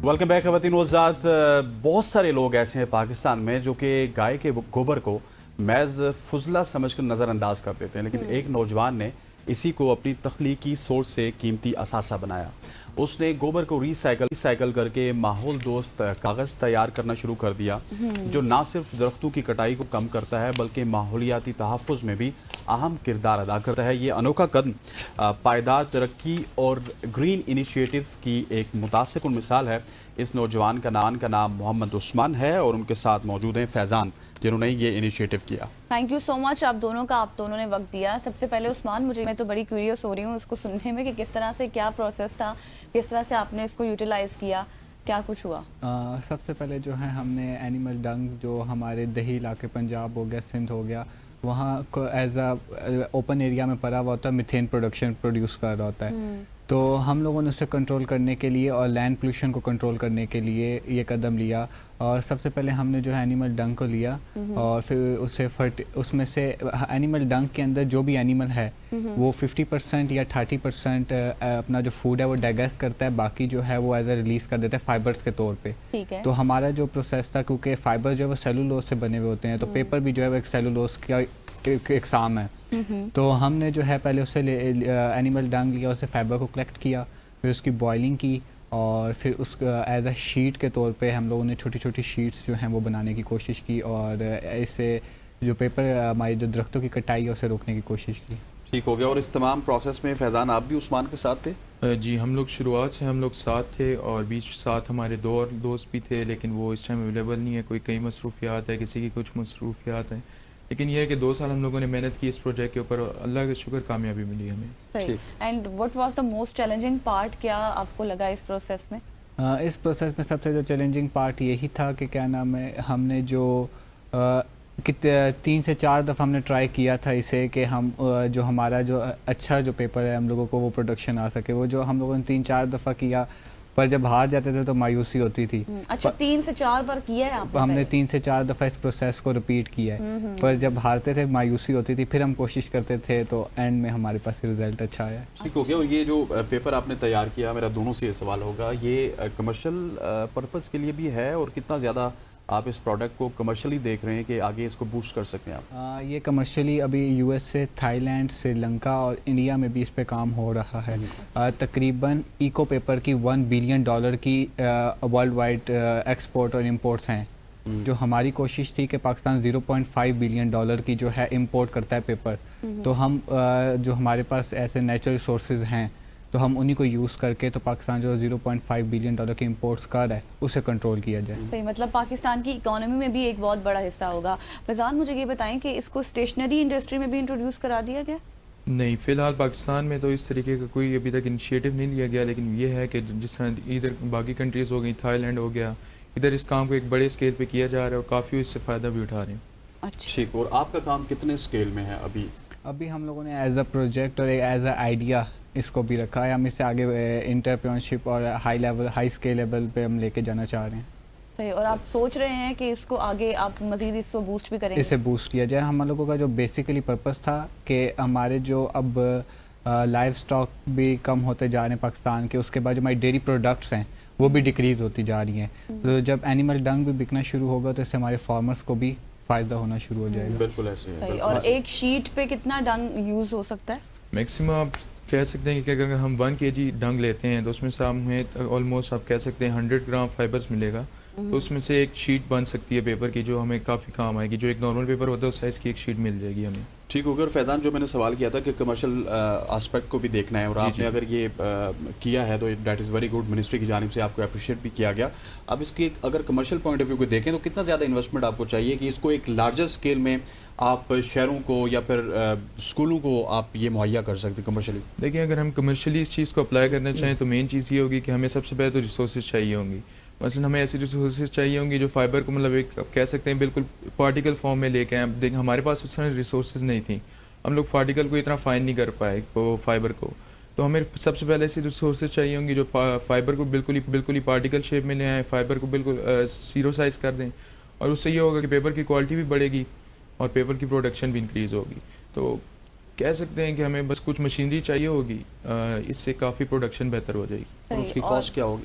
Welcome back खवातीन वज़ात। बहुत सारे लोग ऐसे हैं पाकिस्तान में जो कि गाय के गोबर को महज फुजला समझकर नज़रअंदाज कर देते हैं, लेकिन एक नौजवान ने इसी को अपनी तख्लीकी सोच से कीमती असासा बनाया। उसने गोबर को रिसाइकल करके माहौल दोस्त कागज़ तैयार करना शुरू कर दिया, जो ना सिर्फ दरख्तों की कटाई को कम करता है बल्कि माहौलियाती तहफ़्फ़ुज़ में भी अहम किरदार अदा करता है। ये अनोखा कदम पायदार तरक्की और ग्रीन इनिशिएटिव की एक मुतासिर मिसाल है। इस नौजवान का नाम मोहम्मद उस्मान है और उनके साथ मौजूद हैं फैज़ान, जिन्होंने ये इनिशिएटिव किया। थैंक यू सो मच आप दोनों ने वक्त दिया। सबसे पहले उस्मान, मैं तो बड़ी क्यूरियस हो रही हूँ इसको सुनने में कि किस तरह से, क्या प्रोसेस था, किस तरह से आपने इसको यूटिलाइज़ किया, क्या कुछ हुआ? सबसे पहले जो है हमने एनिमल डंग जो हमारे दही इलाके पंजाब हो गया, सिंध हो गया, वहाँ को एज अ ओपन एरिया में पड़ा हुआ होता है, मीथेन प्रोडक्शन प्रोड्यूस कर रहा होता है। तो हम लोगों ने उसे कंट्रोल करने के लिए और लैंड पोल्यूशन को कंट्रोल करने के लिए ये कदम लिया। और सबसे पहले हमने जो है एनिमल डंग को लिया और फिर उसे उसमें से एनिमल डंग के अंदर जो भी एनिमल है वो 50% या 30% अपना जो फूड है वो डाइजेस्ट करता है, बाकी जो है वो एज अ रिलीज़ कर देता है फाइबर्स के तौर पे। ठीक है। तो हमारा जो प्रोसेस था, क्योंकि फाइबर जो है वो सेलुलोज से बने हुए होते हैं, तो पेपर भी जो है वो एक सेलुलोज का एक साम है। तो हमने जो है पहले उससे एनिमल डंग लिया, उससे फाइबर को कलेक्ट किया, फिर उसकी बॉइलिंग की और फिर उसको एज अ शीट के तौर पे हम लोगों ने छोटी छोटी शीट्स जो हैं वो बनाने की कोशिश की और इससे जो पेपर हमारी जो दरख्तों की कटाई है उसे रोकने की कोशिश की। ठीक हो गया। और इस तमाम प्रोसेस में फैज़ान, आप भी उस्मान के साथ थे? जी, हम लोग शुरुआत से हम लोग साथ थे और बीच साथ हमारे दो और दोस्त भी थे, लेकिन वो इस टाइम अवेलेबल नहीं है। कोई कई मसरूफियात है, किसी की कुछ मसरूफियात हैं, लेकिन ये है कि 2 साल हम लोगों ने मेहनत की इस प्रोजेक्ट के ऊपर और अल्लाह का शुक्र कामयाबी मिली हमें। सही। And what was the most challenging part, क्या आपको लगा इस प्रोसेस में? इस प्रोसेस में सबसे जो चैलेंजिंग पार्ट यही था कि क्या नाम है, हमने जो 3 से 4 दफ़ा हमने ट्राई किया था इसे कि हम जो हमारा जो अच्छा जो पेपर है हम लोगों को वो प्रोडक्शन आ सके। वो जो हम लोगों ने 3-4 दफ़ा किया, पर जब हार जाते थे तो मायूसी होती थी। अच्छा, 3 से 4 बार किया है आपने? हमने 3 से 4 दफ़ा इस प्रोसेस को रिपीट किया है, पर जब हारते थे मायूसी होती थी, फिर हम कोशिश करते थे तो एंड में हमारे पास रिजल्ट अच्छा आया। ठीक हो गया। और ये जो पेपर आपने तैयार किया, मेरा दोनों से ये सवाल होगा, ये कमर्शियल पर्पज़ के लिए भी है और कितना ज़्यादा आप इस प्रोडक्ट को कमर्शियली देख रहे हैं कि आगे इसको बूस्ट कर सकते हैं आप? ये कमर्शियली अभी यूएस से, थाईलैंड, श्रीलंका और इंडिया में भी इस पे काम हो रहा है। तकरीबन इको पेपर की $1 बिलियन की वर्ल्ड वाइड एक्सपोर्ट और इंपोर्ट्स हैं। जो हमारी कोशिश थी कि पाकिस्तान $0.5 बिलियन की जो है इंपोर्ट करता है पेपर, तो हम जो हमारे पास ऐसे नेचुरल रिसोर्सेज हैं तो हम उन्हीं को यूज़ करके तो पाकिस्तान जो $0.5 बिलियन के इंपोर्ट्स कर रहा है उसे कंट्रोल किया जाए। सही, मतलब पाकिस्तान की इकोनॉमी में भी एक बहुत बड़ा हिस्सा होगा। फैज़ान, मुझे ये बताएं कि इसको स्टेशनरी इंडस्ट्री में भी इंट्रोड्यूस करा दिया गया? नहीं, फ़िलहाल पाकिस्तान में तो इस तरीके का कोई अभी तक इनिशिएटिव नहीं लिया गया, लेकिन ये है कि जिस तरह इधर बाकी कंट्रीज़ हो गई, थाईलैंड हो गया, इधर इस काम को एक बड़े स्केल पे किया जा रहा है और काफ़ी इससे फ़ायदा भी उठा रहे हैं। अच्छा। ठीक। और आपका काम कितने स्केल में है अभी? अभी हम लोगों ने एज अ प्रोजेक्ट और एज अ आइडिया इसको भी रखा है। हम इससे आगे एंटरप्रेन्योरशिप और हाई स्केल लेवल पे हम लेके जाना चाह रहे हैं। सही। और आप सोच रहे हैं कि इसको आगे आप मज़ीद इसको बूस्ट भी करेंगे? इसे बूस्ट किया जाए। हम लोगों का जो बेसिकली पर्पस था कि हमारे जो अब लाइव स्टॉक भी कम होते जा रहे हैं पाकिस्तान के, उसके बाद जो हमारी डेयरी प्रोडक्ट्स हैं वो भी डिक्रीज़ होती जा रही हैं। तो जब एनिमल डंग भी बिकना शुरू होगा तो इससे हमारे फार्मर्स को भी फ़ायदा होना शुरू हो जाएगा। बिल्कुल ऐसे है। सही। और एक शीट पे कितना डंग यूज़ हो सकता है? मैक्सिमम आप कह सकते हैं कि अगर हम 1 kg डंग लेते हैं तो उसमें से हमें ऑलमोस्ट आप कह सकते हैं 100 ग्राम फाइबर्स मिलेगा। तो उसमें से एक शीट बन सकती है पेपर की, जो हमें काफ़ी काम आएगी। जो एक नॉर्मल पेपर होता है उस साइज़ की एक शीट मिल जाएगी हमें। ठीक हो गया। और फैज़ान, जो मैंने सवाल किया था कि कमर्शियल एस्पेक्ट को भी देखना है और आपने अगर ये किया है तो that is very good. Ministry की जानिब से आपको अप्रिशिएट भी किया गया। अब इसकी अगर कमर्शियल पॉइंट ऑफ व्यू को देखें तो कितना ज़्यादा इन्वेस्टमेंट आपको चाहिए कि इसको एक लार्जर स्केल में आप शहरों को या फिर स्कूलों को आप ये मुहैया कर सकते कमर्शियली? देखिए, अगर हम कमर्शियली इस चीज़ को अप्लाई करना चाहें तो मेन चीज़ ये होगी कि हमें सबसे पहले तो रिसोर्सेज चाहिए होंगी। मसलन हमें ऐसी रिसोर्सेज चाहिए होंगी जो फाइबर को मतलब एक कह सकते हैं बिल्कुल पार्टिकल फॉर्म में लेके आए। देखिए, हमारे पास उस तरह रिसोर्सेज नहीं थी, हम लोग पार्टिकल को इतना फाइन नहीं कर पाए वो फाइबर को। तो हमें सबसे पहले ऐसी रिसोर्सेज चाहिए होंगी जो फाइबर को बिल्कुल ही पार्टिकल शेप में ले आएँ, फाइबर को बिल्कुल जीरो साइज़ कर दें, और उससे ये होगा कि पेपर की क्वालिटी भी बढ़ेगी और पेपर की प्रोडक्शन भी इंक्रीज़ होगी। तो कह सकते हैं कि हमें बस कुछ मशीनरी चाहिए होगी, इससे काफ़ी प्रोडक्शन बेहतर हो जाएगी। और उसकी और- कॉस्ट क्या होगी?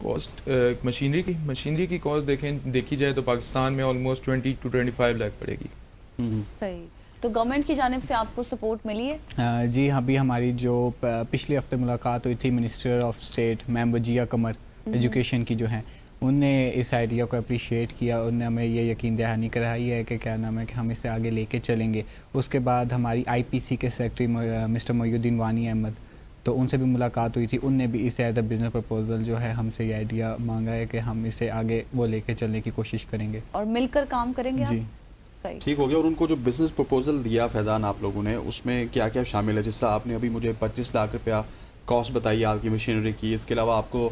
कॉस्ट मशीनरी की कॉस्ट देखी जाए तो पाकिस्तान में ऑलमोस्ट 20 to 25 लाख पड़ेगी। सही। तो गवर्नमेंट की जानिब से आपको सपोर्ट मिली है? जी अभी हमारी जो पिछले हफ्ते मुलाकात हुई थी minister of state ma'am Wajiha Qamar education की जो हैं, उनने इस आइडिया को अप्रिशिएट किया। उनने हमें ये यकीन दहानी कराई है कि क्या नाम है कि हम इसे आगे लेके चलेंगे। उसके बाद हमारी आईपीसी के सेक्रेटरी मिस्टर मोयुद्दीन वानी अहमद, तो उनसे भी मुलाकात हुई थी। उनने भी इसे एज अ बिजनेस प्रपोजल जो है हमसे ये आइडिया मांगा है कि हम इसे आगे वो लेके चलने की कोशिश करेंगे। और मिलकर काम करेंगे जी। आप? सही। ठीक हो गया। और उनको जो बिजनेस प्रपोजल दिया फैज़ान आप लोगों ने, उसमें क्या क्या शामिल है? जिस तरह आपने अभी मुझे 25 लाख रुपया कॉस्ट बताई आपकी मशीनरी की, इसके अलावा आपको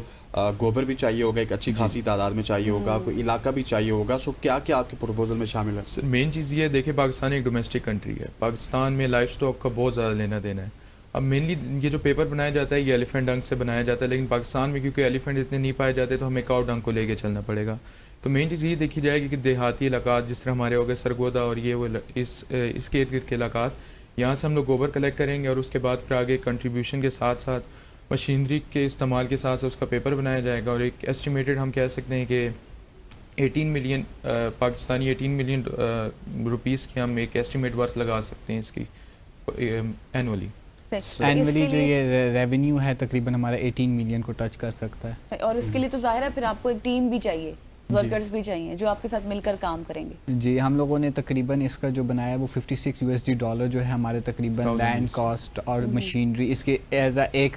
गोबर भी चाहिए होगा, एक अच्छी खासी तादाद में चाहिए होगा, कोई इलाका भी चाहिए होगा। सो क्या क्या आपके प्रपोजल में शामिल है? सर मेन चीज़ ये है, देखिए पाकिस्तान एक डोमेस्टिक कंट्री है, पाकिस्तान में लाइफ स्टॉक का बहुत ज़्यादा लेना देना है। अब मेनली ये जो पेपर बनाया जाता है ये एलिफेंट डंग से बनाया जाता है, लेकिन पाकिस्तान में क्योंकि एलिफेंट इतने नहीं पाए जाते तो हमें काऊ डंग को लेके चलना पड़ेगा। तो मेन चीज़ ये देखी जाएगी कि देहाती इलाका जिस तरह हमारे हो गए सरगोदा और ये वो इसके इर्द गिर्द के इलाका, यहाँ से हम लोग गोबर कलेक्ट करेंगे और उसके बाद फिर आगे कंट्रीब्यूशन के साथ साथ मशीनरी के इस्तेमाल के साथ साथ उसका पेपर बनाया जाएगा। और एक एस्टिमेटेड हम कह सकते हैं कि 18 मिलियन पाकिस्तानी 18 मिलियन रुपीज़ की हम एक एस्टिमेट वर्थ लगा सकते हैं इसकी एनुअली। एनुअली जो ये रेवेन्यू है तकरीबन हमारा 18 मिलियन को टच कर सकता है। और इसके लिए तो जाहिर है फिर आपको एक टीम भी चाहिए, वर्कर्स भी चाहिए जो आपके साथ मिलकर काम करेंगे। जी हम लोगों ने तकरीबन इसका जो बनाया है वो $56 जो है हमारे तकरीबन लैंड कॉस्ट और मशीनरी इसके एज अ एक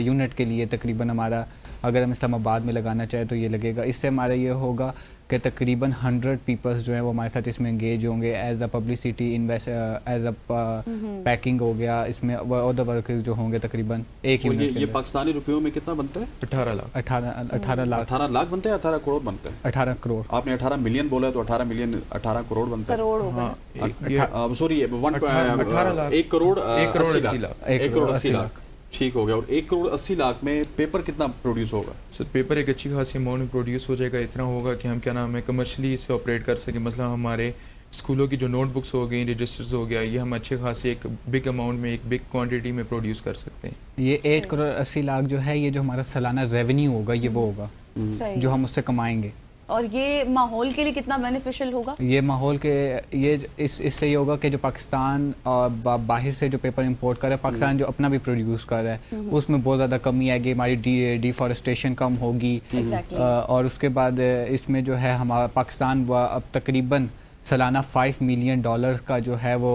यूनिट के लिए तकरीबन हमारा, अगर हम इस्लामाबाद में लगाना चाहें तो ये लगेगा। इससे हमारा ये होगा कि तकरीबन 100 पीपल्स जो है वो हमारे साथ इसमें एंगेज होंगे as a publicity invest as a packing हो गया, इसमें अदर वर्कर्स जो होंगे तकरीबन एक और यूनिट ये पाकिस्तानी रुपयों में कितना बनता है? 18 लाख 18 लाख 18 लाख बनते हैं, 18 करोड़ बनते हैं? 18 करोड़। आपने 18 मिलियन बोला है तो 18 मिलियन 18 करोड़ बनता है। करोड़ होगा। हाँ, सॉरी 18 लाख 1 करोड़ 1 करोड़ 80 80 लाख लाख 1 करोड़ 80 लाख। ठीक हो गया। और 1 करोड़ 80 लाख में पेपर कितना प्रोड्यूस होगा? सर पेपर एक अच्छी खासी अमाउंट में प्रोड्यूस हो जाएगा, इतना होगा कि हम क्या नाम है कमर्शली इसे ऑपरेट कर सकें। मतलब हमारे स्कूलों की जो नोटबुक्स हो गई, रजिस्टर्स हो गया, ये हम अच्छे खासे एक बिग अमाउंट में एक बिग क्वांटिटी में प्रोड्यूस कर सकते हैं। ये 8 करोड़ 80 लाख जो है ये जो हमारा सालाना रेवेन्यू होगा ये वो होगा सही। जो हम उससे कमाएंगे। और ये माहौल के लिए कितना बेनिफिशियल होगा? ये माहौल के ये इससे ये होगा कि जो पाकिस्तान और बाहर से जो पेपर इंपोर्ट कर रहा है, पाकिस्तान जो अपना भी प्रोड्यूस कर रहा है उसमें बहुत ज़्यादा कमी आएगी, हमारी डिफॉरेस्टेशन कम होगी। Exactly. और उसके बाद इसमें जो है हमारा पाकिस्तान अब तकरीबन सालाना $5 मिलियन का जो है वो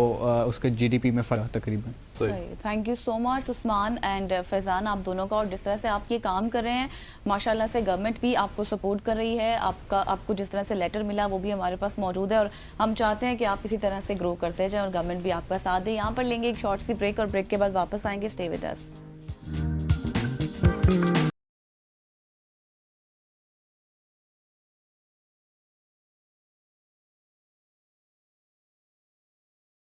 उसके जीडीपी में फ़र्क तकरीबन। सही। Thank you so much Usman and Faizan आप दोनों का। और जिस तरह से आप ये काम कर रहे हैं माशाल्लाह से गवर्नमेंट भी आपको सपोर्ट कर रही है। आपको जिस तरह से लेटर मिला वो भी हमारे पास मौजूद है और हम चाहते हैं कि आप इसी तरह से ग्रो करते जाएं और गवर्नमेंट भी आपका साथ दे। यहाँ पर लेंगे एक शॉर्ट सी ब्रेक और ब्रेक के बाद वापस आएंगे। Stay with us.